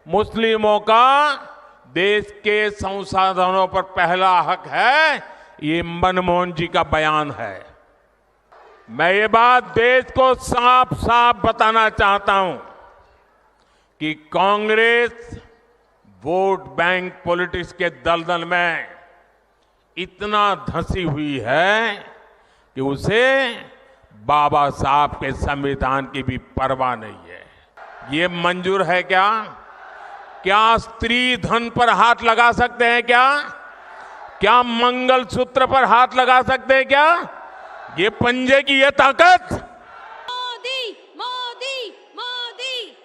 मुस्लिमों का देश के संसाधनों पर पहला हक है, ये मनमोहन जी का बयान है। मैं ये बात देश को साफ साफ बताना चाहता हूं कि कांग्रेस वोट बैंक पॉलिटिक्स के दलदल में इतना धंसी हुई है कि उसे बाबा साहब के संविधान की भी परवाह नहीं है। ये मंजूर है क्या? क्या स्त्री धन पर हाथ लगा सकते हैं क्या? क्या मंगलसूत्र पर हाथ लगा सकते हैं क्या? ये पंजे की ये ताकत। मोदी मोदी मोदी।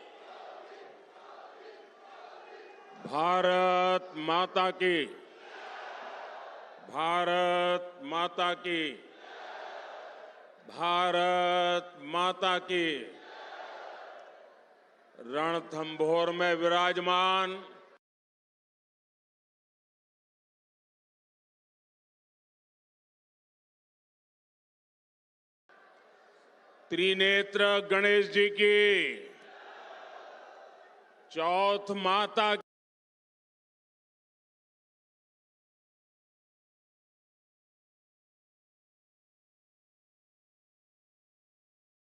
भारत माता की, भारत माता की, भारत माता की। रणथंभौर में विराजमान त्रिनेत्र गणेश जी की, चौथ माता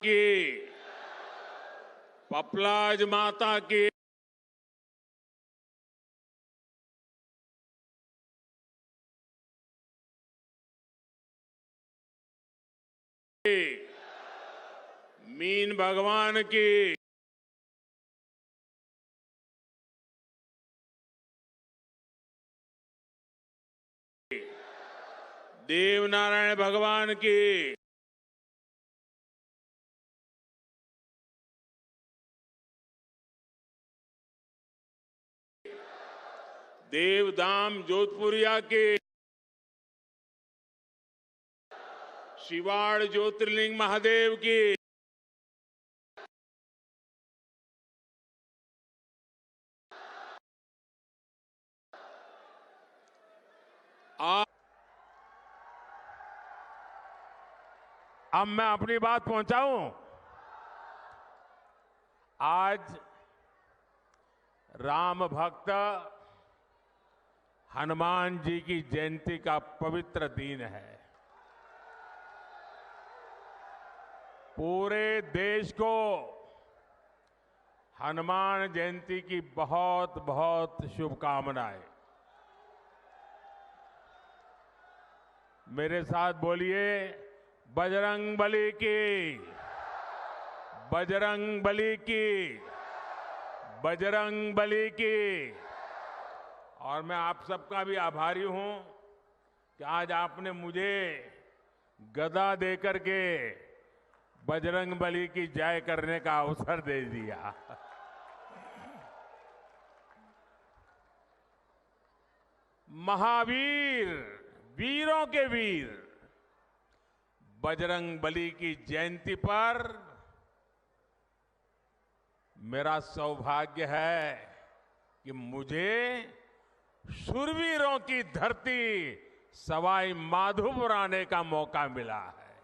की, पपलाज माता की, मीन भगवान की, देवनारायण भगवान की, देवधाम जोधपुरिया की, शिवाड़ ज्योतिर्लिंग महादेव की, अब मैं अपनी बात पहुंचाऊं। आज राम भक्त हनुमान जी की जयंती का पवित्र दिन है। पूरे देश को हनुमान जयंती की बहुत बहुत शुभकामनाएं। मेरे साथ बोलिए, बजरंग बली की, बजरंग बली की, बजरंग बली की। और मैं आप सबका भी आभारी हूं कि आज आपने मुझे गदा देकर के बजरंग बली की जय करने का अवसर दे दिया। महावीर, वीरों के वीर बजरंग बली की जयंती पर मेरा सौभाग्य है कि मुझे शूरवीरों की धरती सवाई माधोपुर आने का मौका मिला है।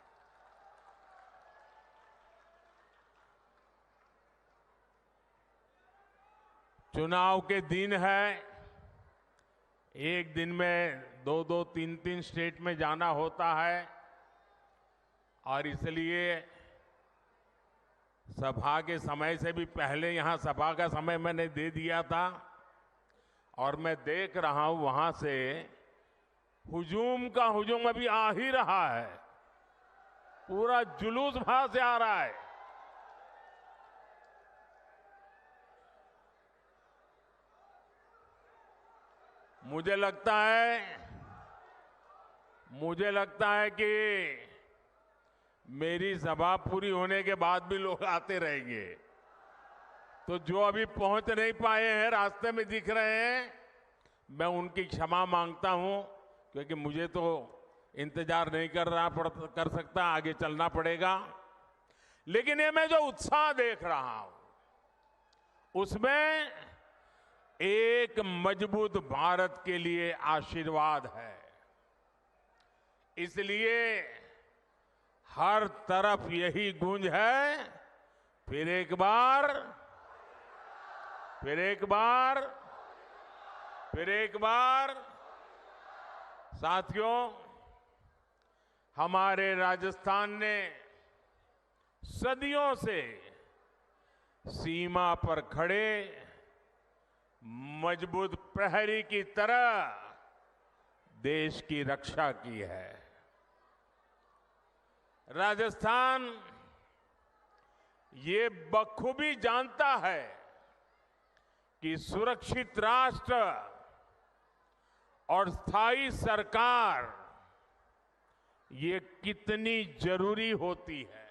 चुनाव के दिन है, एक दिन में 2-2, 3-3 स्टेट में जाना होता है और इसलिए सभा के समय से भी पहले यहां सभा का समय मैंने दे दिया था और मैं देख रहा हूं वहां से हुजूम का हुजूम अभी आ ही रहा है। पूरा जुलूस वहां से आ रहा है। मुझे लगता है कि मेरी सभा पूरी होने के बाद भी लोग आते रहेंगे। तो जो अभी पहुंच नहीं पाए हैं, रास्ते में दिख रहे हैं, मैं उनकी क्षमा मांगता हूं, क्योंकि मुझे तो इंतजार नहीं कर सकता, आगे चलना पड़ेगा। लेकिन ये मैं जो उत्साह देख रहा हूं, उसमें एक मजबूत भारत के लिए आशीर्वाद है। इसलिए हर तरफ यही गूंज है, फिर एक बार फिर एक बार साथियों, हमारे राजस्थान ने सदियों से सीमा पर खड़े मजबूत प्रहरी की तरह देश की रक्षा की है। राजस्थान ये बखूबी जानता है कि सुरक्षित राष्ट्र और स्थायी सरकार ये कितनी जरूरी होती है।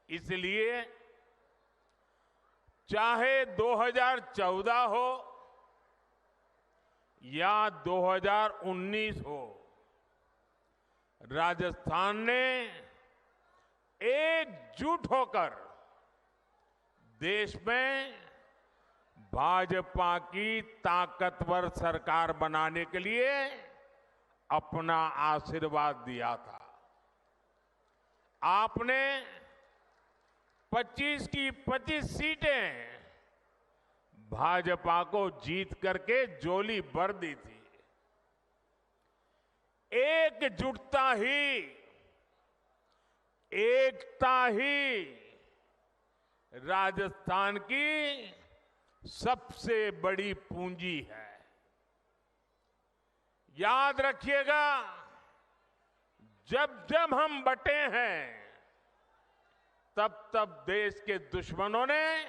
इसलिए चाहे 2014 हो या 2019 हो, राजस्थान ने एकजुट होकर देश में भाजपा की ताकतवर सरकार बनाने के लिए अपना आशीर्वाद दिया था। आपने 25 की 25 सीटें भाजपा को जीत करके झोली भर दी थी। एकजुटता ही, एकता ही राजस्थान की सबसे बड़ी पूंजी है। याद रखिएगा, जब जब हम बंटे हैं तब तब देश के दुश्मनों ने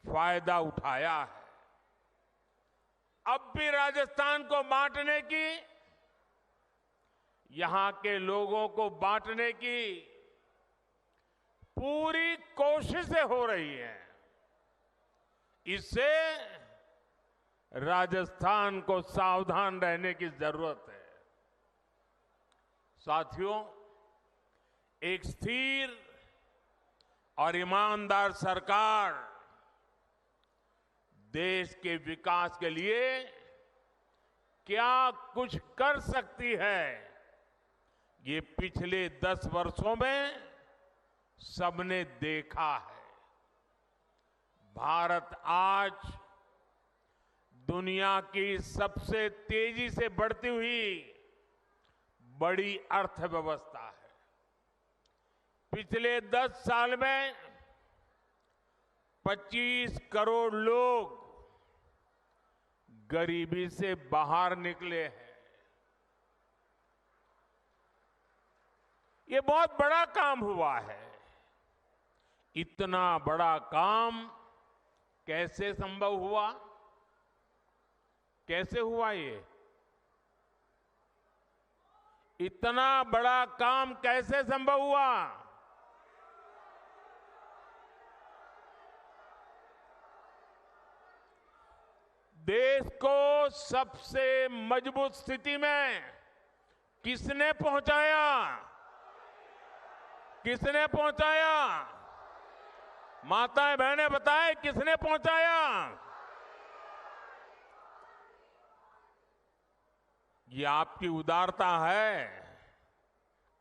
फायदा उठाया है। अब भी राजस्थान को बांटने की, यहां के लोगों को बांटने की पूरी कोशिशें हो रही हैं। इससे राजस्थान को सावधान रहने की जरूरत है। साथियों, एक स्थिर और ईमानदार सरकार देश के विकास के लिए क्या कुछ कर सकती है, ये पिछले 10 वर्षों में सबने देखा है। भारत आज दुनिया की सबसे तेजी से बढ़ती हुई बड़ी अर्थव्यवस्था है। पिछले 10 साल में 25 करोड़ लोग गरीबी से बाहर निकले हैं। ये बहुत बड़ा काम हुआ है। इतना बड़ा काम कैसे संभव हुआ? कैसे हुआ ये? इतना बड़ा काम कैसे संभव हुआ? देश को सबसे मजबूत स्थिति में किसने पहुंचाया? किसने पहुंचाया? माताएं बहनें बताएं, किसने पहुंचाया? ये आपकी उदारता है,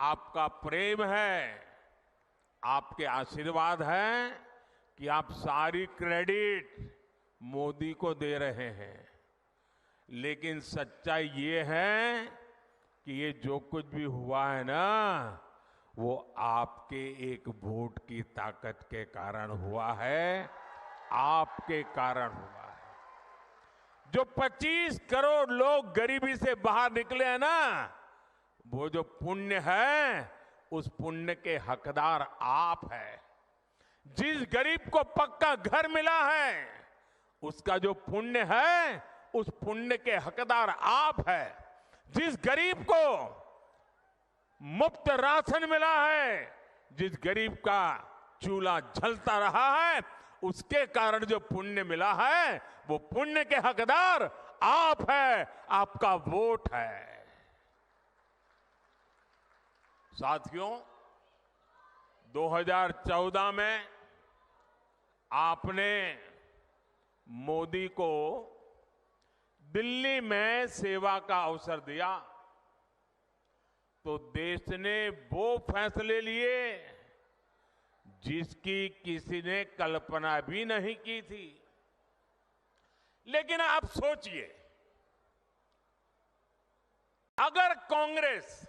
आपका प्रेम है, आपके आशीर्वाद है कि आप सारी क्रेडिट मोदी को दे रहे हैं। लेकिन सच्चाई ये है कि ये जो कुछ भी हुआ है ना, वो आपके एक वोट की ताकत के कारण हुआ है, आपके कारण हुआ है। जो 25 करोड़ लोग गरीबी से बाहर निकले हैं ना, वो जो पुण्य है, उस पुण्य के हकदार आप हैं। जिस गरीब को पक्का घर मिला है, उसका जो पुण्य है, उस पुण्य के हकदार आप हैं। जिस गरीब को मुफ्त राशन मिला है, जिस गरीब का चूल्हा जलता रहा है, उसके कारण जो पुण्य मिला है, वो पुण्य के हकदार आप हैं, आपका वोट है। साथियों, 2014 में आपने मोदी को दिल्ली में सेवा का अवसर दिया, तो देश ने वो फैसले लिए जिसकी किसी ने कल्पना भी नहीं की थी। लेकिन आप सोचिए, अगर कांग्रेस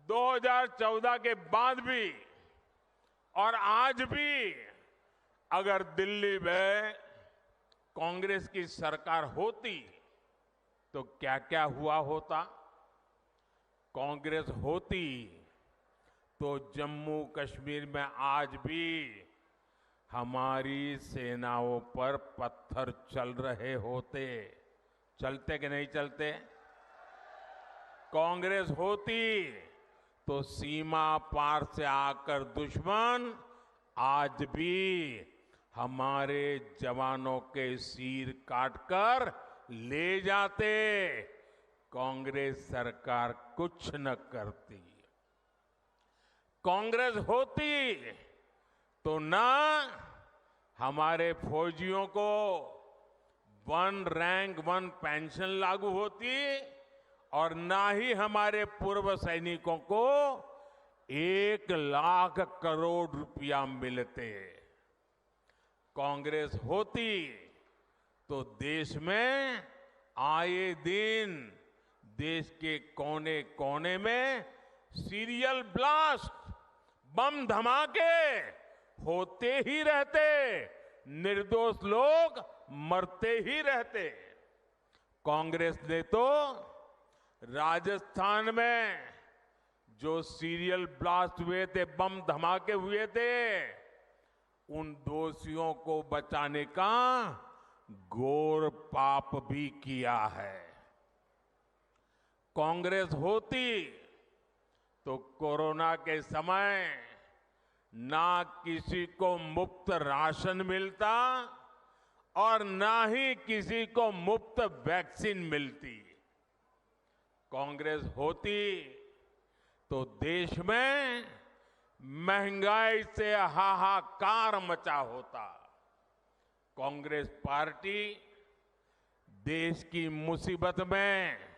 2014 के बाद भी और आज भी अगर दिल्ली में कांग्रेस की सरकार होती तो क्या क्या हुआ होता। कांग्रेस होती तो जम्मू कश्मीर में आज भी हमारी सेनाओं पर पत्थर चल रहे होते। चलते कि नहीं चलते? कांग्रेस होती तो सीमा पार से आकर दुश्मन आज भी हमारे जवानों के सिर काटकर ले जाते। कांग्रेस सरकार कुछ न करती। कांग्रेस होती तो ना हमारे फौजियों को 1 रैंक 1 पेंशन लागू होती और ना ही हमारे पूर्व सैनिकों को 1 लाख करोड़ रुपया मिलते। कांग्रेस होती तो देश में आए दिन देश के कोने कोने में सीरियल ब्लास्ट, बम धमाके होते ही रहते, निर्दोष लोग मरते ही रहते। कांग्रेस ने तो राजस्थान में जो सीरियल ब्लास्ट हुए थे, बम धमाके हुए थे, उन दोषियों को बचाने का घोर पाप भी किया है। कांग्रेस होती तो कोरोना के समय ना किसी को मुफ्त राशन मिलता और ना ही किसी को मुफ्त वैक्सीन मिलती। कांग्रेस होती तो देश में महंगाई से हाहाकार मचा होता। कांग्रेस पार्टी देश की मुसीबत में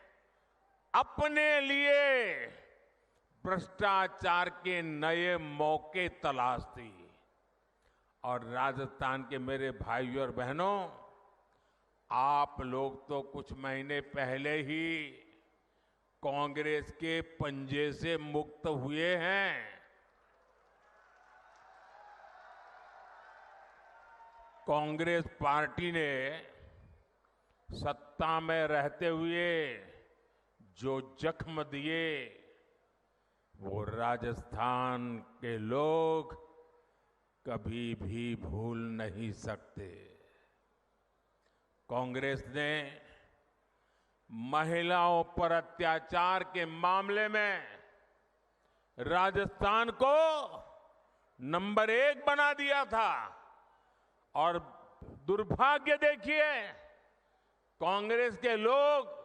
अपने लिए भ्रष्टाचार के नए मौके तलाशती। और राजस्थान के मेरे भाइयों और बहनों, आप लोग तो कुछ महीने पहले ही कांग्रेस के पंजे से मुक्त हुए हैं। कांग्रेस पार्टी ने सत्ता में रहते हुए जो जख्म दिए वो राजस्थान के लोग कभी भी भूल नहीं सकते। कांग्रेस ने महिलाओं पर अत्याचार के मामले में राजस्थान को नंबर 1 बना दिया था। और दुर्भाग्य देखिए, कांग्रेस के लोग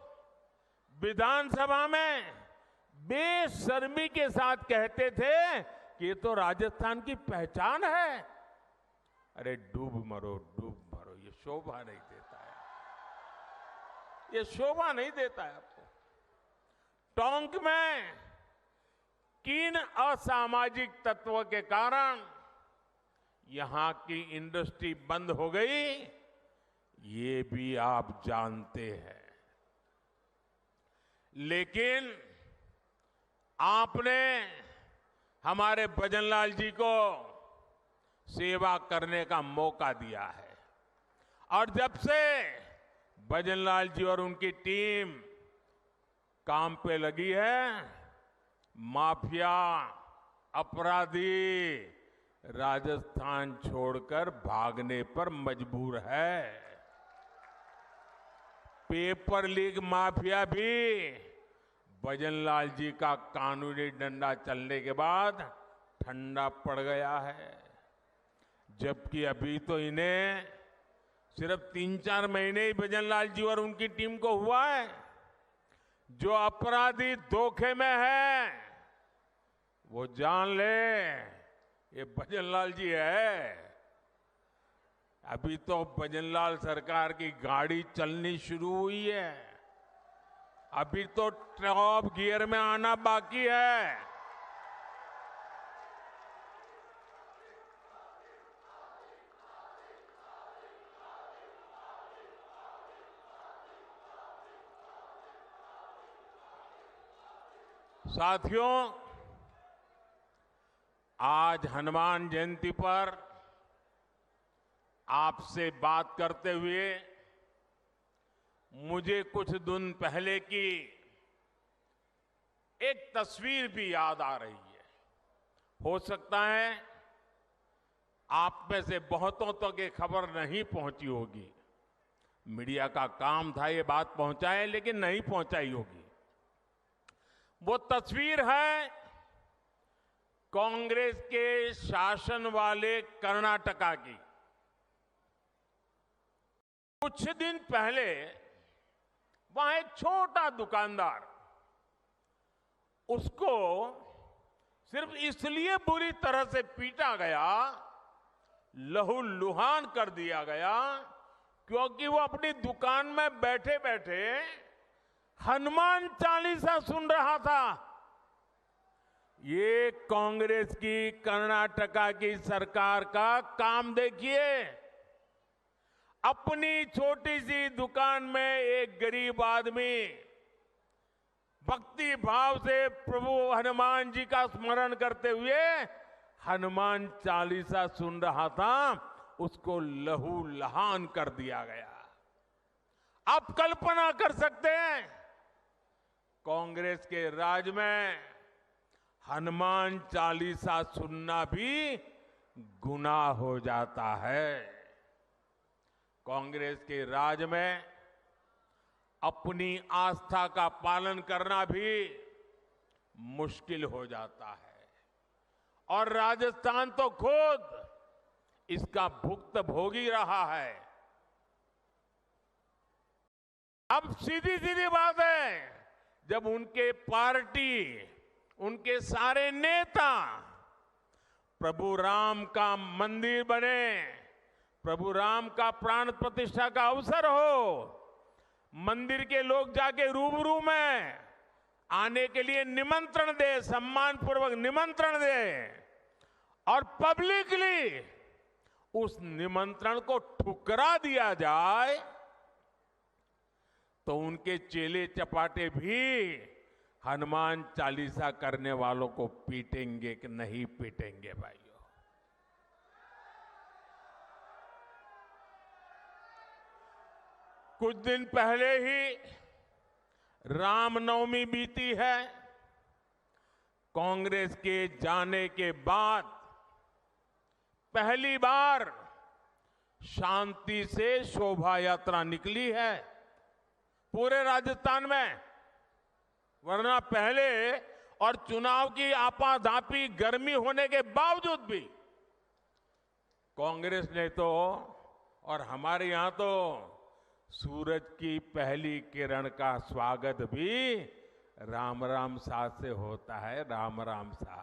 विधानसभा में बेशर्मी के साथ कहते थे कि ये तो राजस्थान की पहचान है। अरे डूब मरो, ये शोभा नहीं देता है, ये शोभा नहीं देता है आपको। टोंक में किन असामाजिक तत्वों के कारण यहां की इंडस्ट्री बंद हो गई, ये भी आप जानते हैं। लेकिन आपने हमारे भजनलाल जी को सेवा करने का मौका दिया है। और जब से भजनलाल जी और उनकी टीम काम पे लगी है, माफिया, अपराधी राजस्थान छोड़कर भागने पर मजबूर है। पेपर लीक माफिया भी भजनलाल जी का कानूनी डंडा चलने के बाद ठंडा पड़ गया है। जबकि अभी तो इन्हें सिर्फ 3-4 महीने ही भजनलाल जी और उनकी टीम को हुआ है। जो अपराधी धोखे में है वो जान ले, ये भजनलाल जी है। अभी तो भजनलाल सरकार की गाड़ी चलनी शुरू हुई है, अभी तो टॉप गियर में आना बाकी है। साथियों, आज हनुमान जयंती पर आपसे बात करते हुए मुझे कुछ दिन पहले की एक तस्वीर भी याद आ रही है। हो सकता है आप में से बहुतों तक ये खबर नहीं पहुंची होगी। मीडिया का काम था ये बात पहुंचाए, लेकिन नहीं पहुंचाई होगी। वो तस्वीर है कांग्रेस के शासन वाले कर्नाटका की। कुछ दिन पहले वहां एक छोटा दुकानदार, उसको सिर्फ इसलिए बुरी तरह से पीटा गया, लहूलुहान कर दिया गया, क्योंकि वो अपनी दुकान में बैठे बैठे हनुमान चालीसा सुन रहा था। ये कांग्रेस की कर्नाटका की सरकार का काम देखिए। अपनी छोटी सी दुकान में एक गरीब आदमी भक्ति भाव से प्रभु हनुमान जी का स्मरण करते हुए हनुमान चालीसा सुन रहा था, उसको लहूलुहान कर दिया गया। आप कल्पना कर सकते हैं, कांग्रेस के राज में हनुमान चालीसा सुनना भी गुनाह हो जाता है। कांग्रेस के राज में अपनी आस्था का पालन करना भी मुश्किल हो जाता है, और राजस्थान तो खुद इसका भुक्तभोगी रहा है। अब सीधी सीधी बात है, जब उनके पार्टी, उनके सारे नेता प्रभु राम का मंदिर बने, प्रभु राम का प्राण प्रतिष्ठा का अवसर हो, मंदिर के लोग जाके रूबरू में आने के लिए निमंत्रण दे, सम्मान पूर्वक निमंत्रण दे, और पब्लिकली उस निमंत्रण को ठुकरा दिया जाए, तो उनके चेले चपाटे भी हनुमान चालीसा करने वालों को पीटेंगे कि नहीं पीटेंगे भाइयों? कुछ दिन पहले ही रामनवमी बीती है। कांग्रेस के जाने के बाद पहली बार शांति से शोभा यात्रा निकली है पूरे राजस्थान में। वरना पहले और चुनाव की आपाधापी गर्मी होने के बावजूद भी कांग्रेस ने तो, और हमारे यहां तो सूरज की पहली किरण का स्वागत भी राम राम सा से होता है। राम राम सा,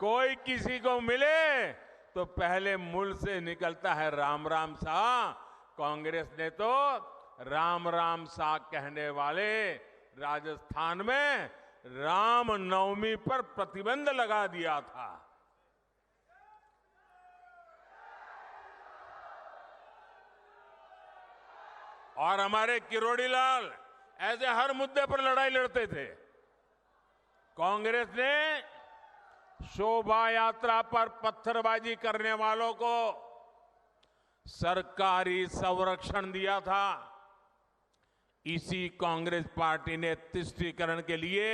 कोई किसी को मिले तो पहले मुंह से निकलता है राम राम सा। कांग्रेस ने तो राम राम सा कहने वाले राजस्थान में राम नवमी पर प्रतिबंध लगा दिया था। और हमारे किरोड़ी लाल ऐसे हर मुद्दे पर लड़ाई लड़ते थे। कांग्रेस ने शोभा यात्रा पर पत्थरबाजी करने वालों को सरकारी संरक्षण दिया था। इसी कांग्रेस पार्टी ने तुष्टीकरण के लिए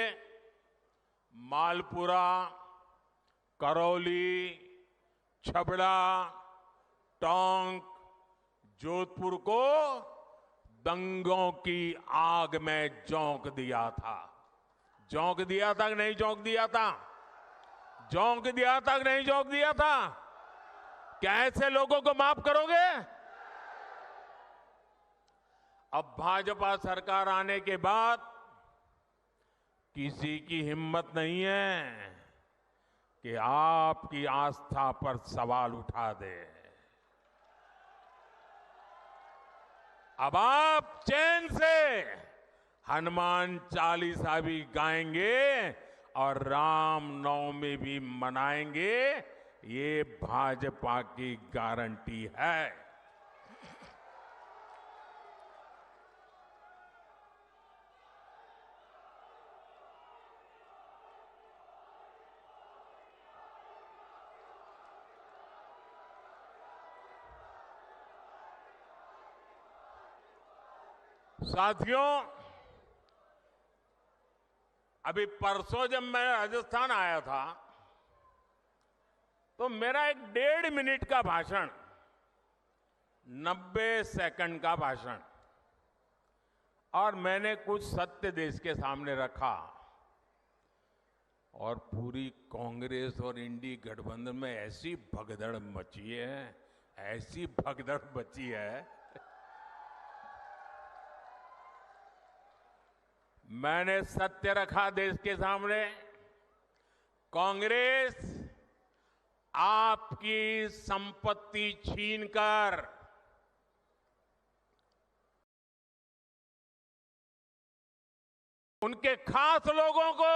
मालपुरा, करौली, छबड़ा, टोंक, जोधपुर को दंगों की आग में झोंक दिया था। झोंक दिया था कि नहीं झोंक दिया था? झोंक दिया था कि नहीं झोंक दिया था? क्या ऐसे लोगों को माफ करोगे? अब भाजपा सरकार आने के बाद किसी की हिम्मत नहीं है कि आपकी आस्था पर सवाल उठा दे। अब आप चैन से हनुमान चालीसा भी गाएंगे और राम नवमी भी मनाएंगे, ये भाजपा की गारंटी है। साथियों, अभी परसों जब मैं राजस्थान आया था तो मेरा एक 1.5 मिनट का भाषण, 90 सेकंड का भाषण, और मैंने कुछ सत्य देश के सामने रखा और पूरी कांग्रेस और इंडी गठबंधन में ऐसी भगदड़ मची है, ऐसी भगदड़ मची है। मैंने सत्य रखा देश के सामने। कांग्रेस आपकी संपत्ति छीनकर उनके खास लोगों को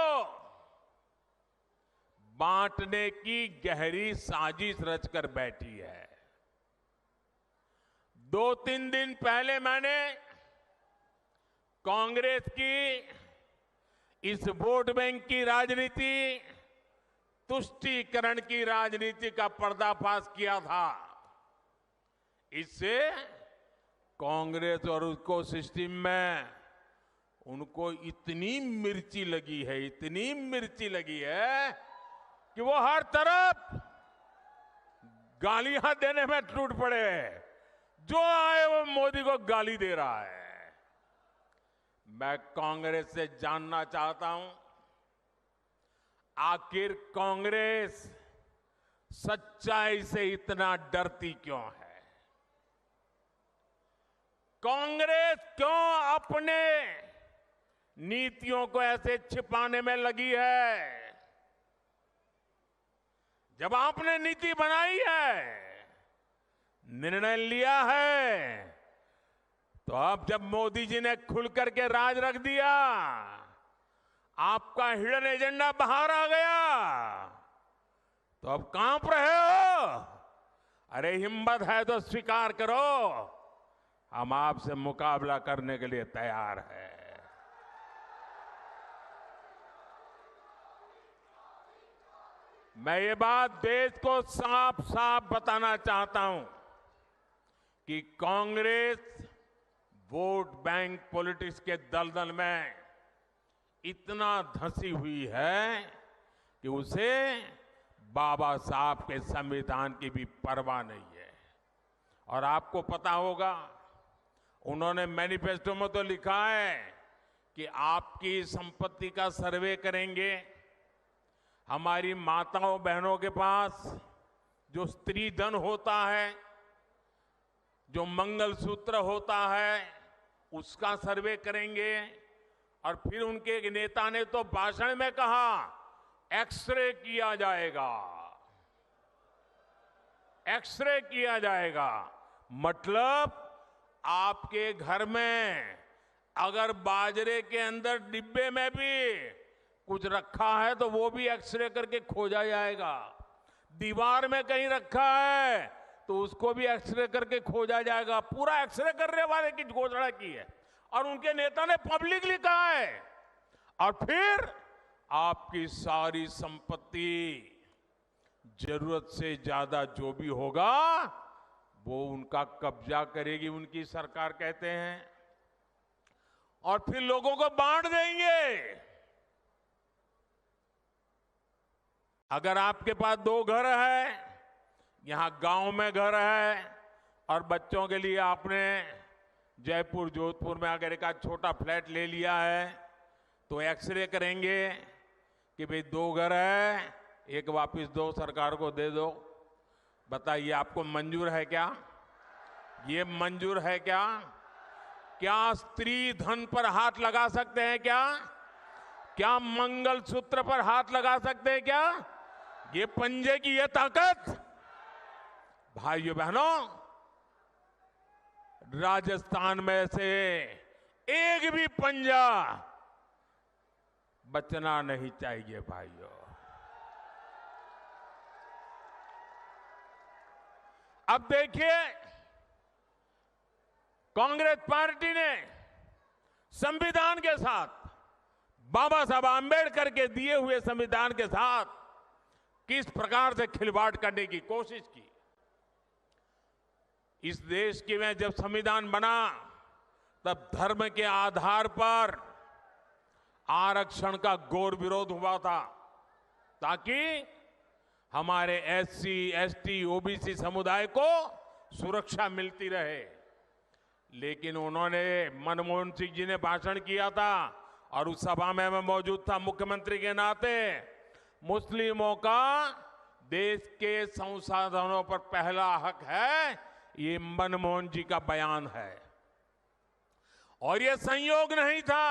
बांटने की गहरी साजिश रचकर बैठी है। 2-3 दिन पहले मैंने कांग्रेस की इस वोट बैंक की राजनीति, तुष्टीकरण की राजनीति का पर्दाफाश किया था। इससे कांग्रेस और उसको सिस्टम में उनको इतनी मिर्ची लगी है, इतनी मिर्ची लगी है कि वो हर तरफ गालियां देने में टूट पड़े। जो आए वो मोदी को गाली दे रहा है। मैं कांग्रेस से जानना चाहता हूं, आखिर कांग्रेस सच्चाई से इतना डरती क्यों है? कांग्रेस क्यों अपने नीतियों को ऐसे छिपाने में लगी है? जब आपने नीति बनाई है, निर्णय लिया है, तो अब जब मोदी जी ने खुल करके राज रख दिया, आपका हिडन एजेंडा बाहर आ गया, तो अब कांप रहे हो? अरे हिम्मत है तो स्वीकार करो, हम आपसे मुकाबला करने के लिए तैयार हैं। मैं ये बात देश को साफ साफ बताना चाहता हूं कि कांग्रेस वोट बैंक पॉलिटिक्स के दलदल में इतना धंसी हुई है कि उसे बाबा साहब के संविधान की भी परवाह नहीं है। और आपको पता होगा, उन्होंने मैनिफेस्टो में तो लिखा है कि आपकी संपत्ति का सर्वे करेंगे। हमारी माताओं बहनों के पास जो स्त्री धन होता है, जो मंगलसूत्र होता है, उसका सर्वे करेंगे। और फिर उनके एक नेता ने तो भाषण में कहा, एक्सरे किया जाएगा, एक्सरे किया जाएगा। मतलब आपके घर में अगर बाजरे के अंदर डिब्बे में भी कुछ रखा है तो वो भी एक्सरे करके खोजा जाएगा। दीवार में कहीं रखा है तो उसको भी एक्सरे करके खोजा जाएगा। पूरा एक्सरे करने वाले की घोषणा की है और उनके नेता ने पब्लिकली कहा है। और फिर आपकी सारी संपत्ति, जरूरत से ज्यादा जो भी होगा वो उनका कब्जा करेगी उनकी सरकार, कहते हैं, और फिर लोगों को बांट देंगे। अगर आपके पास 2 घर है, यहां गांव में घर है, और बच्चों के लिए आपने जयपुर जोधपुर में अगर एक छोटा फ्लैट ले लिया है, तो एक्सरे करेंगे कि भाई 2 घर है, एक वापस दो, सरकार को दे दो। बताइए, आपको मंजूर है क्या? ये मंजूर है क्या? क्या स्त्री धन पर हाथ लगा सकते हैं क्या? क्या मंगलसूत्र पर हाथ लगा सकते हैं क्या? ये पंजे की ये ताकत, भाइयों बहनों, राजस्थान में से एक भी पंजा बचना नहीं चाहिए भाइयों। अब देखिए, कांग्रेस पार्टी ने संविधान के साथ, बाबा साहब आंबेडकर के दिए हुए संविधान के साथ किस प्रकार से खिलवाड़ करने की कोशिश की। इस देश के में जब संविधान बना तब धर्म के आधार पर आरक्षण का घोर विरोध हुआ था, ताकि हमारे एससी, एसटी, ओबीसी समुदाय को सुरक्षा मिलती रहे। लेकिन उन्होंने, मनमोहन सिंह जी ने भाषण किया था और उस सभा में मैं मौजूद था मुख्यमंत्री के नाते, मुस्लिमों का देश के संसाधनों पर पहला हक है, ये मनमोहन जी का बयान है। और ये संयोग नहीं था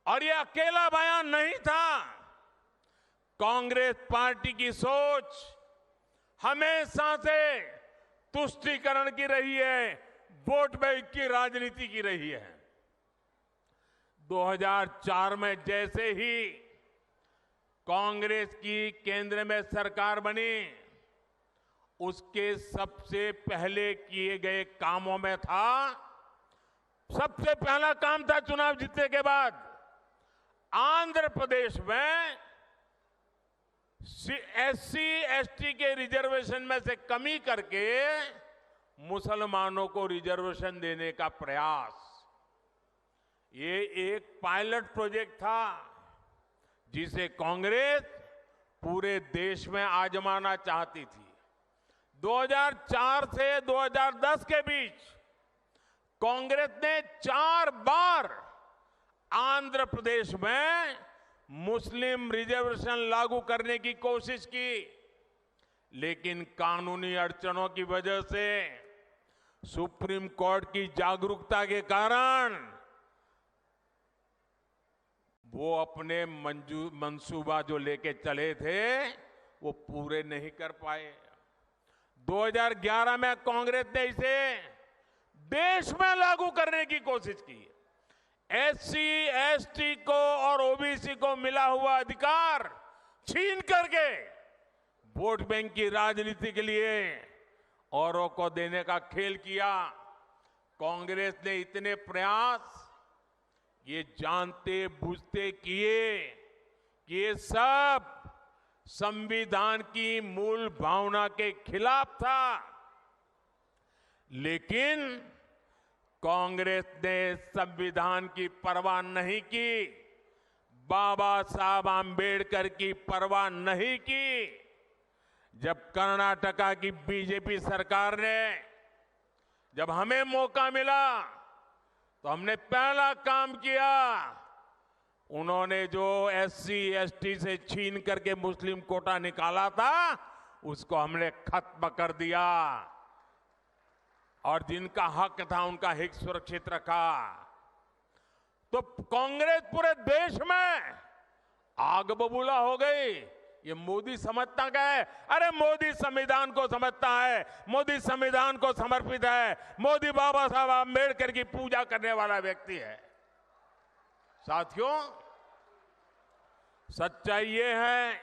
और ये अकेला बयान नहीं था। कांग्रेस पार्टी की सोच हमेशा से तुष्टीकरण की रही है, वोट बैंक की राजनीति की रही है। 2004 में जैसे ही कांग्रेस की केंद्र में सरकार बनी, उसके सबसे पहले किए गए कामों में था, सबसे पहला काम था चुनाव जीतने के बाद आंध्र प्रदेश में एससी, एसटी के रिजर्वेशन में से कमी करके मुसलमानों को रिजर्वेशन देने का प्रयास। ये एक पायलट प्रोजेक्ट था जिसे कांग्रेस पूरे देश में आजमाना चाहती थी। 2004 से 2010 के बीच कांग्रेस ने 4 बार आंध्र प्रदेश में मुस्लिम रिजर्वेशन लागू करने की कोशिश की, लेकिन कानूनी अड़चनों की वजह से, सुप्रीम कोर्ट की जागरूकता के कारण वो अपने मंसूबा जो लेके चले थे वो पूरे नहीं कर पाए। 2011 में कांग्रेस ने इसे देश में लागू करने की कोशिश की। एससी, एसटी को और ओबीसी को मिला हुआ अधिकार छीन करके वोट बैंक की राजनीति के लिए औरों को देने का खेल किया। कांग्रेस ने इतने प्रयास ये जानते बूझते किए कि ये सब संविधान की मूल भावना के खिलाफ था, लेकिन कांग्रेस ने संविधान की परवाह नहीं की, बाबा साहब आंबेडकर की परवाह नहीं की। जब कर्नाटका की बीजेपी सरकार ने, जब हमें मौका मिला तो हमने पहला काम किया, उन्होंने जो एससी, एसटी से छीन करके मुस्लिम कोटा निकाला था उसको हमने खत्म कर दिया और जिनका हक था उनका हित सुरक्षित रखा। तो कांग्रेस पूरे देश में आग बबूला हो गई। ये मोदी समझता क्या है? अरे मोदी संविधान को समझता है, मोदी संविधान को समर्पित है, मोदी बाबा साहब आंबेडकर की पूजा करने वाला व्यक्ति है। साथियों, सच्चाई ये है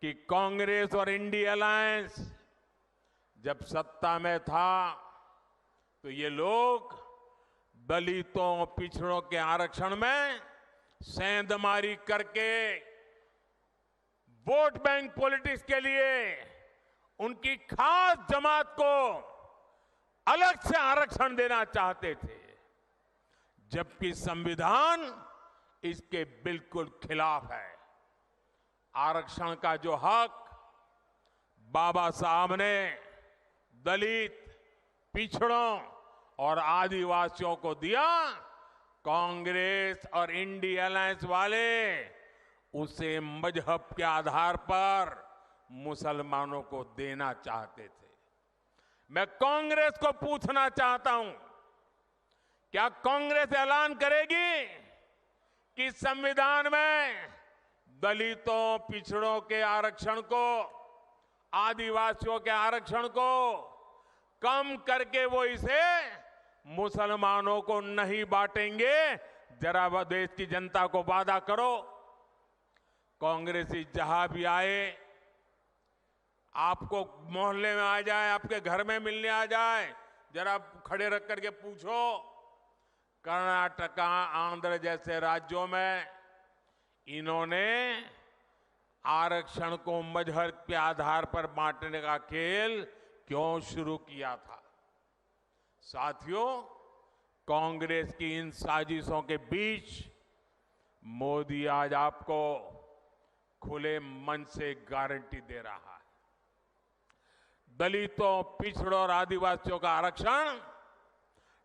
कि कांग्रेस और इंडिया अलायंस जब सत्ता में था तो ये लोग दलितों, पिछड़ों के आरक्षण में सेंधमारी करके वोट बैंक पॉलिटिक्स के लिए उनकी खास जमात को अलग से आरक्षण देना चाहते थे, जबकि संविधान इसके बिल्कुल खिलाफ है। आरक्षण का जो हक बाबा साहब ने दलित, पिछड़ों और आदिवासियों को दिया, कांग्रेस और इंडिया अलायंस वाले उसे मजहब के आधार पर मुसलमानों को देना चाहते थे। मैं कांग्रेस को पूछना चाहता हूं, क्या कांग्रेस ऐलान करेगी कि संविधान में दलितों, पिछड़ों के आरक्षण को, आदिवासियों के आरक्षण को कम करके वो इसे मुसलमानों को नहीं बांटेंगे? जरा देश की जनता को वादा करो। कांग्रेसी जहां भी आए, आपको मोहल्ले में आ जाए, आपके घर में मिलने आ जाए, जरा खड़े रख करके पूछो, कर्नाटका, आंध्र जैसे राज्यों में इन्होंने आरक्षण को मजहब के आधार पर बांटने का खेल क्यों शुरू किया था? साथियों, कांग्रेस की इन साजिशों के बीच मोदी आज आपको खुले मन से गारंटी दे रहा है। दलितों, पिछड़ों और आदिवासियों का आरक्षण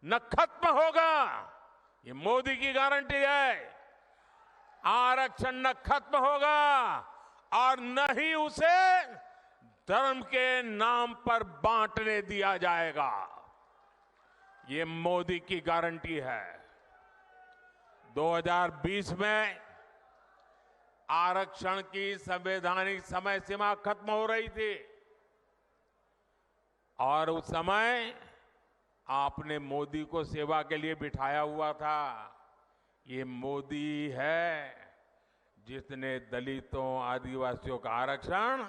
न खत्म होगा, ये मोदी की गारंटी है। आरक्षण न खत्म होगा और न ही उसे धर्म के नाम पर बांटने दिया जाएगा, ये मोदी की गारंटी है। 2020 में आरक्षण की संवैधानिक समय सीमा खत्म हो रही थी और उस समय आपने मोदी को सेवा के लिए बिठाया हुआ था। ये मोदी है जिसने दलितों, आदिवासियों का आरक्षण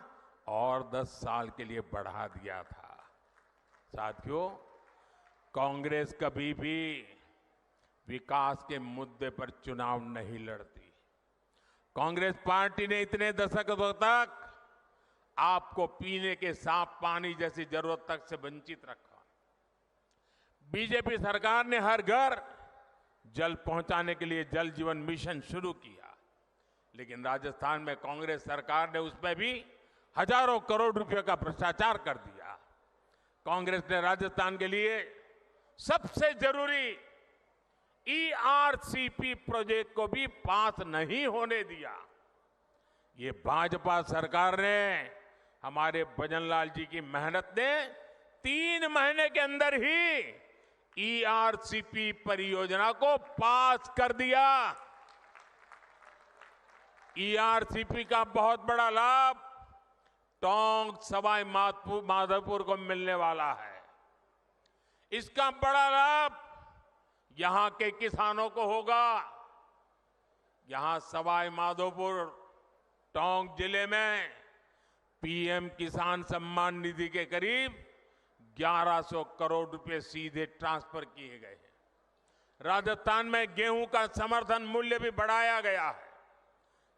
और 10 साल के लिए बढ़ा दिया था। साथियों, कांग्रेस कभी भी विकास के मुद्दे पर चुनाव नहीं लड़ती। कांग्रेस पार्टी ने इतने दशकों तक आपको पीने के साफ पानी जैसी जरूरत तक से वंचित रखा। बीजेपी सरकार ने हर घर जल पहुंचाने के लिए जल जीवन मिशन शुरू किया, लेकिन राजस्थान में कांग्रेस सरकार ने उसमें भी हजारों करोड़ रुपए का भ्रष्टाचार कर दिया। कांग्रेस ने राजस्थान के लिए सबसे जरूरी ERCP प्रोजेक्ट को भी पास नहीं होने दिया। ये भाजपा सरकार ने, हमारे भजनलाल जी की मेहनत ने 3 महीने के अंदर ही ERCP परियोजना को पास कर दिया। ERCP का बहुत बड़ा लाभ टोंक, सवाई माधोपुर को मिलने वाला है। इसका बड़ा लाभ यहां के किसानों को होगा। यहां सवाई माधोपुर, टोंक जिले में PM किसान सम्मान निधि के करीब 1100 करोड़ रुपए सीधे ट्रांसफर किए गए हैं। राजस्थान में गेहूं का समर्थन मूल्य भी बढ़ाया गया है।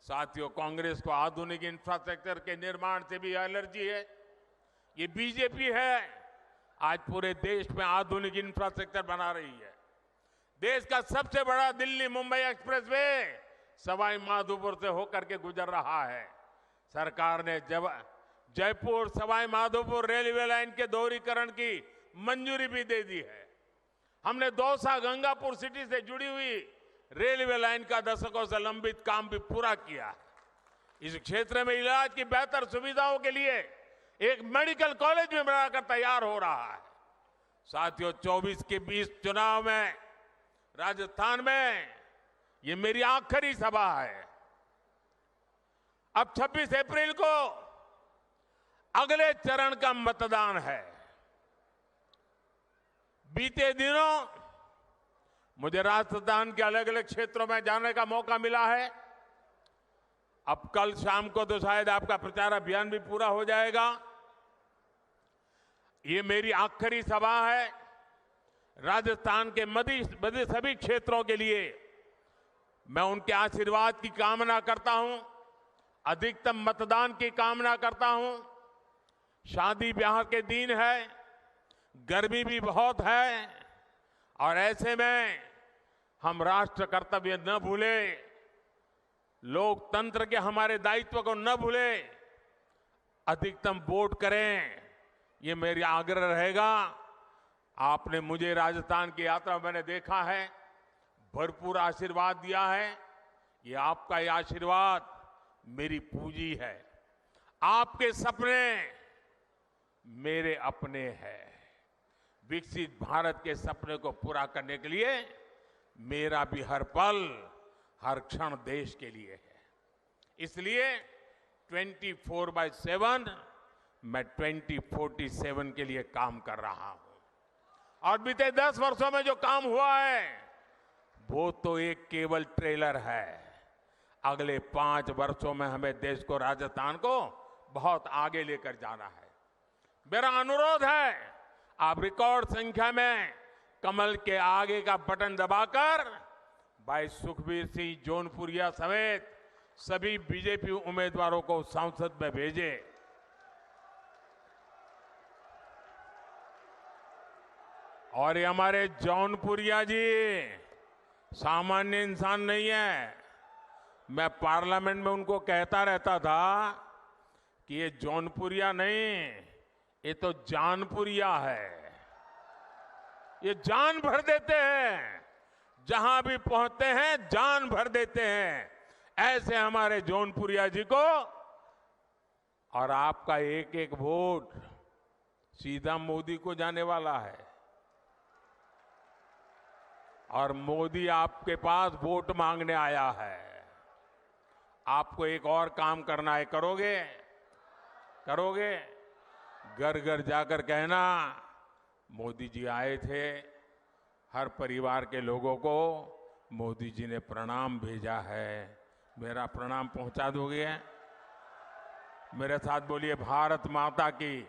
साथियों, कांग्रेस को आधुनिक इंफ्रास्ट्रक्चर के निर्माण से भी एलर्जी है। ये बीजेपी है आज पूरे देश में आधुनिक इंफ्रास्ट्रक्चर बना रही है। देश का सबसे बड़ा दिल्ली मुंबई एक्सप्रेसवे सवाई माधोपुर से होकर के गुजर रहा है। सरकार ने जयपुर सवाई माधोपुर रेलवे लाइन के दोहरीकरण की मंजूरी भी दे दी है। हमने दौसा गंगापुर सिटी से जुड़ी हुई रेलवे लाइन का दशकों से लंबित काम भी पूरा किया। इस क्षेत्र में इलाज की बेहतर सुविधाओं के लिए एक मेडिकल कॉलेज भी बनाकर तैयार हो रहा है। साथियों, 24 के 20 चुनाव में राजस्थान में ये मेरी आखिरी सभा है। अब 26 अप्रैल को अगले चरण का मतदान है। बीते दिनों मुझे राजस्थान के अलग अलग क्षेत्रों में जाने का मौका मिला है। अब कल शाम को तो शायद आपका प्रचार अभियान भी पूरा हो जाएगा। ये मेरी आखिरी सभा है। राजस्थान के मध्य सभी क्षेत्रों के लिए मैं उनके आशीर्वाद की कामना करता हूं, अधिकतम मतदान की कामना करता हूं। शादी ब्याह के दिन है, गर्मी भी बहुत है और ऐसे में हम राष्ट्र कर्तव्य न भूले, लोकतंत्र के हमारे दायित्व को न भूले, अधिकतम वोट करें, ये मेरी आग्रह रहेगा। आपने मुझे राजस्थान की यात्रा में मैंने देखा है, भरपूर आशीर्वाद दिया है। ये आपका ये आशीर्वाद मेरी पूंजी है। आपके सपने मेरे अपने हैं। विकसित भारत के सपने को पूरा करने के लिए मेरा भी हर पल, हर क्षण देश के लिए है। इसलिए 24/7 मैं 2047 के लिए काम कर रहा हूं। और बीते 10 वर्षों में जो काम हुआ है वो तो एक केवल ट्रेलर है। अगले 5 वर्षों में हमें देश को, राजस्थान को बहुत आगे लेकर जाना है। मेरा अनुरोध है, आप रिकॉर्ड संख्या में कमल के आगे का बटन दबाकर भाई सुखबीर सिंह जौनपुरिया समेत सभी बीजेपी उम्मीदवारों को संसद में भेजें। और ये हमारे जौनपुरिया जी सामान्य इंसान नहीं है। मैं पार्लियामेंट में उनको कहता रहता था कि ये जौनपुरिया नहीं, ये तो जानपुरिया है। ये जान भर देते हैं, जहां भी पहुंचते हैं जान भर देते हैं। ऐसे हमारे जौनपुरिया जी को, और आपका एक एक वोट सीधा मोदी को जाने वाला है। और मोदी आपके पास वोट मांगने आया है। आपको एक और काम करना है, करोगे? करोगे? घर घर जाकर कहना, मोदी जी आए थे, हर परिवार के लोगों को मोदी जी ने प्रणाम भेजा है, मेरा प्रणाम पहुंचा दोगे? मेरे साथ बोलिए, भारत माता की,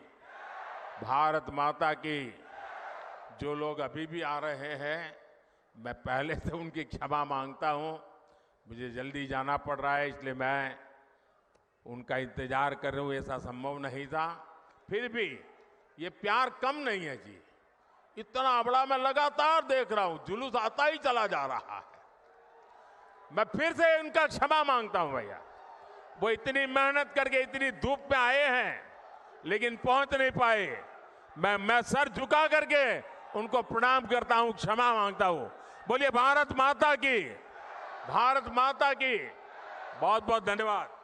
भारत माता की। जो लोग अभी भी आ रहे हैं, मैं पहले से उनकी क्षमा मांगता हूं। मुझे जल्दी जाना पड़ रहा है, इसलिए मैं उनका इंतजार कर रहा हूं। ऐसा संभव नहीं था, फिर भी ये प्यार कम नहीं है जी। इतना बड़ा मैं लगातार देख रहा हूं, जुलूस आता ही चला जा रहा है। मैं फिर से उनका क्षमा मांगता हूं भैया। वो इतनी मेहनत करके इतनी धूप में आए हैं, लेकिन पहुंच नहीं पाए। मैं सर झुका करके उनको प्रणाम करता हूं, क्षमा मांगता हूं। बोलिए भारत माता की, भारत माता की। बहुत बहुत धन्यवाद।